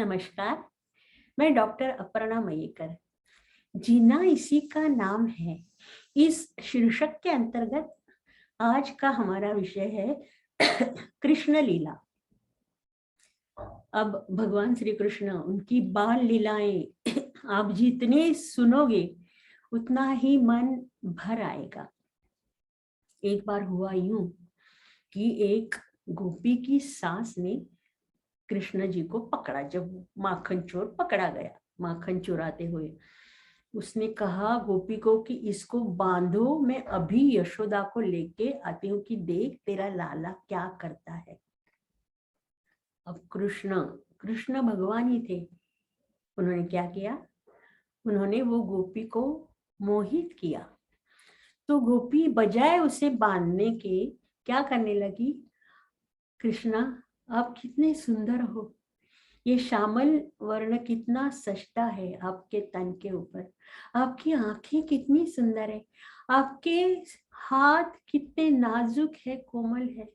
नमस्कार। मैं डॉक्टर अपर्णा मयेकर। जीना इसी का नाम है, इस शीर्षक के अंतर्गत आज का हमारा विषय है कृष्ण लीला। अब भगवान श्री कृष्ण, उनकी बाल लीलाएं आप जितने सुनोगे उतना ही मन भर आएगा। एक बार हुआ यूं कि एक गोपी की सास ने कृष्ण जी को पकड़ा। जब माखन चोर पकड़ा गया माखन चुराते हुए, उसने कहा गोपी को कि इसको बांधो, मैं अभी यशोदा को लेके आती हूँ कि देख तेरा लाला क्या करता है। अब कृष्ण कृष्ण भगवान ही थे। उन्होंने क्या किया? उन्होंने वो गोपी को मोहित किया। तो गोपी बजाय उसे बांधने के क्या करने लगी? कृष्णा, आप कितने सुंदर हो, ये श्यामल वर्ण कितना सजता है आपके तन के ऊपर, आपकी आंखें कितनी सुंदर है, आपके हाथ कितने नाजुक है, कोमल है,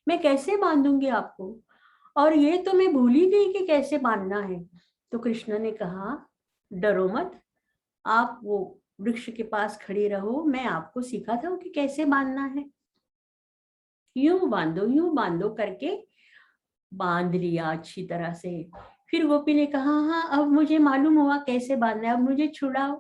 मैं कैसे बांधूंगी आपको? और ये तो मैं भूल ही गई कि कैसे बांधना है। तो कृष्ण ने कहा, डरो मत, आप वो वृक्ष के पास खड़ी रहो, मैं आपको सिखाता हूँ कि कैसे बांधना है। यूं बांधो करके बांध लिया अच्छी तरह से। फिर गोपी ने कहा, हाँ अब मुझे मालूम हुआ कैसे बांधना है, अब मुझे छुड़ाओ।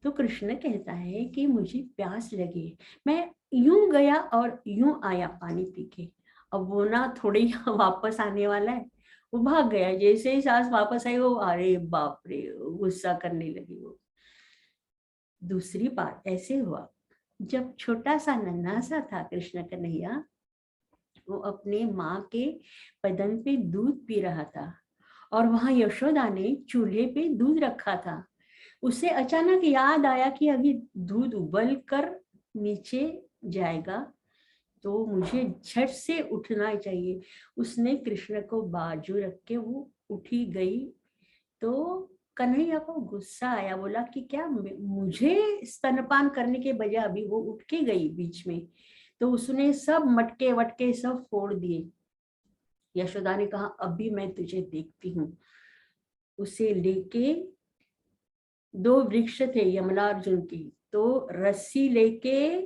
तो कृष्ण कहता है कि मुझे प्यास लगी, मैं यूं गया और यूं आया पानी पी के। अब वो ना थोड़ी वापस आने वाला है, वो भाग गया। जैसे ही सास वापस आई, वो अरे बाप रे, गुस्सा करने लगी। वो दूसरी बार ऐसे हुआ जब छोटा सा नन्हा सा था कृष्ण कन्हैया, वो अपने माँ के बदन पे दूध पी रहा था और वहां यशोदा ने चूल्हे पे दूध रखा था। उसे अचानक याद आया कि अभी दूध उबल कर नीचे जाएगा, तो मुझे झट से उठना चाहिए। उसने कृष्ण को बाजू रख के वो उठी गई। तो कन्हैया को गुस्सा आया, बोला कि क्या मुझे स्तनपान करने के बजाय अभी वो उठ के गई बीच में। तो उसने सब मटके वटके सब फोड़ दिए। यशोदा ने कहा, अभी मैं तुझे देखती हूँ। उसे लेके, दो वृक्ष थे यमलार्जुन की, तो रस्सी लेके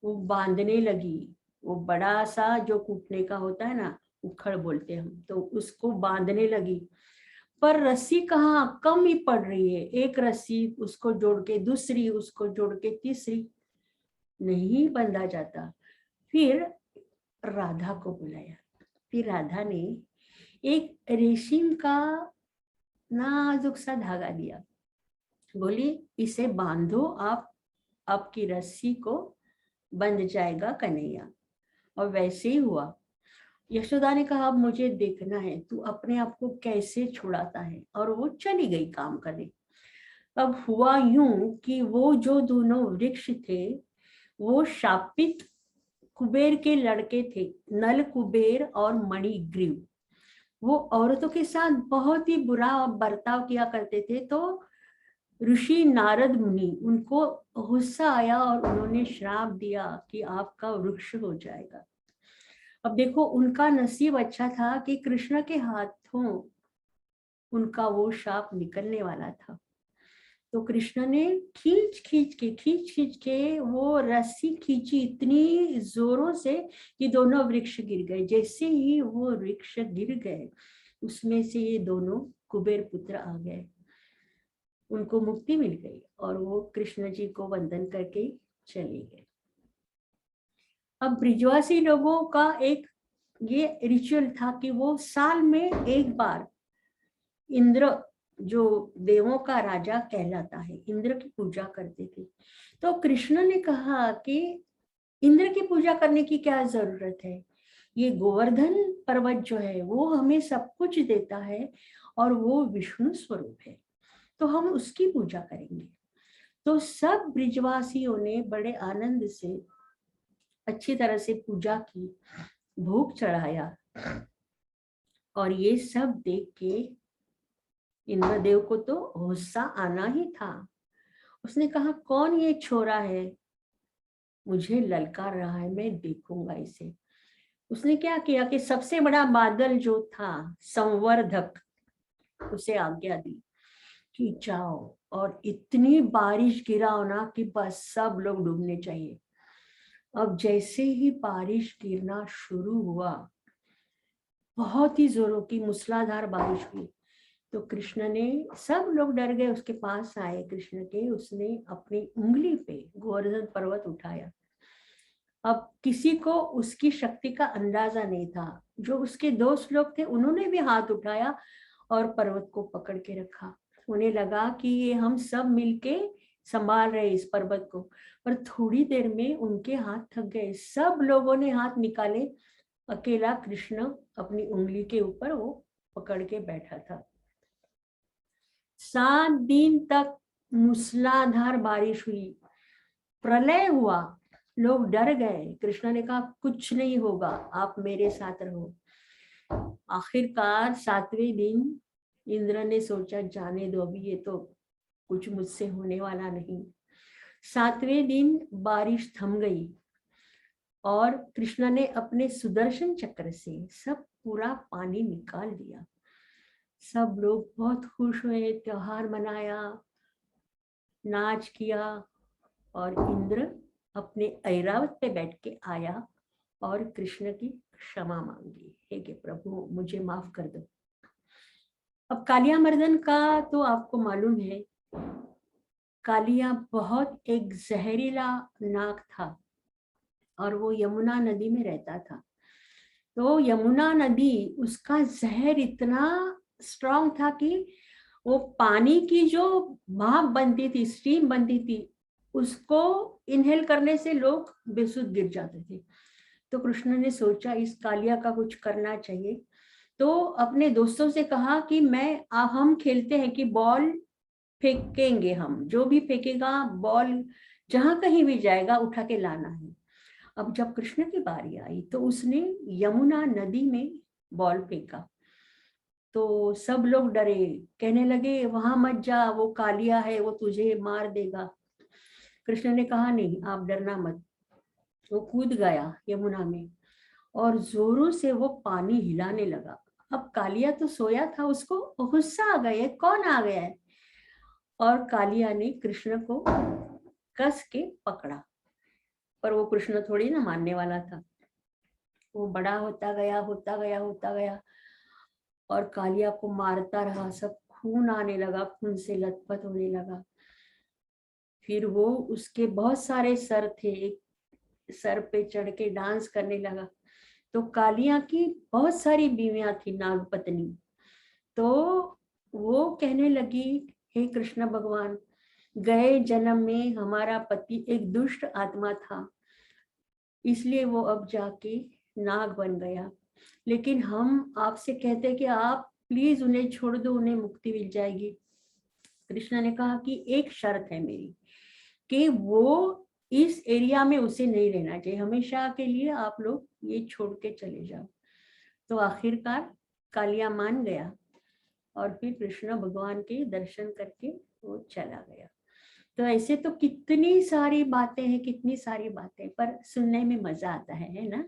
वो बांधने लगी। वो बड़ा सा जो कूटने का होता है ना, उखड़ बोलते हैं हम, तो उसको बांधने लगी। पर रस्सी कहाँ, कम ही पड़ रही है। एक रस्सी उसको जोड़ के दूसरी, उसको जोड़ के तीसरी, नहीं बंधा जाता। फिर राधा को बुलाया। फिर राधा ने एक रेशम का नाजुक सा धागा दिया, बोली इसे बांधो आप, आपकी रस्सी को बंध जाएगा कन्हैया। और वैसे ही हुआ। यशोदा ने कहा, अब मुझे देखना है तू अपने आप को कैसे छुड़ाता है। और वो चली गई काम करने। अब हुआ यूं कि वो जो दोनों वृक्ष थे, वो शापित कुबेर के लड़के थे, नल कुबेर और मणिग्रीव। वो औरतों के साथ बहुत ही बुरा बर्ताव किया करते थे। तो ऋषि नारद मुनि, उनको गुस्सा आया और उन्होंने श्राप दिया कि आपका वृक्ष हो जाएगा। अब देखो, उनका नसीब अच्छा था कि कृष्ण के हाथों उनका वो शाप निकलने वाला था। तो कृष्ण ने खींच खींच के वो रस्सी खींची इतनी जोरों से कि दोनों वृक्ष गिर गए। जैसे ही वो वृक्ष गिर गए, उसमें से ये दोनों कुबेर पुत्र आ गए, उनको मुक्ति मिल गई और वो कृष्ण जी को वंदन करके चले गए। अब ब्रिजवासी लोगों का एक ये रिचुअल था कि वो साल में एक बार इंद्र, जो देवों का राजा कहलाता है, इंद्र की पूजा करते थे। तो कृष्ण ने कहा कि इंद्र की पूजा करने की क्या जरूरत है, ये गोवर्धन पर्वत जो है वो हमें सब कुछ देता है और वो विष्णु स्वरूप है, तो हम उसकी पूजा करेंगे। तो सब ब्रिजवासियों ने बड़े आनंद से अच्छी तरह से पूजा की, भोग चढ़ाया। और ये सब देख के इंद्रदेव को तो गुस्सा आना ही था। उसने कहा, कौन ये छोरा है, मुझे ललकार रहा है, मैं देखूंगा इसे। उसने क्या किया कि सबसे बड़ा बादल जो था, संवर्धक, उसे आज्ञा दी कि जाओ, और इतनी बारिश गिराओ ना कि बस सब लोग डूबने चाहिए। अब जैसे ही बारिश गिरना शुरू हुआ, बहुत ही जोरों की मूसलाधार बारिश हुई, तो कृष्ण ने, सब लोग डर गए, उसके पास आए कृष्ण के, उसने अपनी उंगली पे गोवर्धन पर्वत उठाया। अब किसी को उसकी शक्ति का अंदाजा नहीं था। जो उसके दोस्त लोग थे उन्होंने भी हाथ उठाया और पर्वत को पकड़ के रखा। उन्हें लगा कि ये हम सब मिलके संभाल रहे इस पर्वत को, पर थोड़ी देर में उनके हाथ थक गए। सब लोगों ने हाथ निकाले, अकेला कृष्ण अपनी उंगली के ऊपर वो पकड़ के बैठा था। 7 दिन तक मूसलाधार बारिश हुई, प्रलय हुआ, लोग डर गए। कृष्ण ने कहा कुछ नहीं होगा, आप मेरे साथ रहो। आखिरकार 7वें दिन इंद्र ने सोचा जाने दो, अभी ये तो कुछ मुझसे होने वाला नहीं। 7वें दिन बारिश थम गई और कृष्ण ने अपने सुदर्शन चक्र से सब पूरा पानी निकाल दिया। सब लोग बहुत खुश हुए, त्योहार मनाया, नाच किया, और इंद्र अपने ऐरावत पे बैठ के आया और कृष्ण की क्षमा मांगी, हे कि प्रभु मुझे माफ कर दो। अब कालिया मर्दन का तो आपको मालूम है, कालिया बहुत एक जहरीला नाग था और वो यमुना नदी में रहता था। तो यमुना नदी, उसका जहर इतना स्ट्रांग था कि वो पानी की जो भाप बनती थी, स्टीम बनती थी, उसको इनहेल करने से लोग बेसुध गिर जाते थे। तो कृष्ण ने सोचा इस कालिया का कुछ करना चाहिए। तो अपने दोस्तों से कहा कि हम खेलते हैं कि बॉल फेंकेंगे, हम जो भी फेंकेगा बॉल जहां कहीं भी जाएगा उठा के लाना है। अब जब कृष्ण की बारी आई तो उसने यमुना नदी में बॉल फेंका, तो सब लोग डरे, कहने लगे वहां मत जा, वो कालिया है, वो तुझे मार देगा। कृष्ण ने कहा नहीं, आप डरना मत। वो कूद गया यमुना में और जोरों से वो पानी हिलाने लगा। अब कालिया तो सोया था, उसको गुस्सा आ गया, कौन आ गया है, और कालिया ने कृष्ण को कस के पकड़ा। पर वो कृष्ण थोड़ी ना मानने वाला था। वो बड़ा होता गया, होता गया, होता गया, और कालिया को मारता रहा। सब खून आने लगा, खून से लथपथ होने लगा। फिर वो, उसके बहुत सारे सर थे, एक सर पे चढ़ के डांस करने लगा। तो कालिया की बहुत सारी बीवियां थी, नागपत्नी। तो वो कहने लगी, हे कृष्ण भगवान, गए जन्म में हमारा पति एक दुष्ट आत्मा था, इसलिए वो अब जाके नाग बन गया। लेकिन हम आपसे कहते हैं कि आप प्लीज उन्हें छोड़ दो, उन्हें मुक्ति मिल जाएगी। कृष्ण ने कहा कि एक शर्त है मेरी, कि वो इस एरिया में उसे नहीं रहना चाहिए, हमेशा के लिए आप लोग ये छोड़ के चले जाओ। तो आखिरकार कालिया मान गया और फिर कृष्ण भगवान के दर्शन करके वो चला गया। तो ऐसे तो कितनी सारी बातें हैं, कितनी सारी बातें, पर सुनने में मजा आता है ना।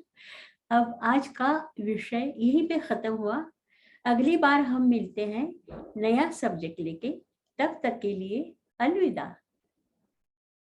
अब आज का विषय यहीं पे खत्म हुआ। अगली बार हम मिलते हैं नया सब्जेक्ट लेके। तब तक के लिए अलविदा।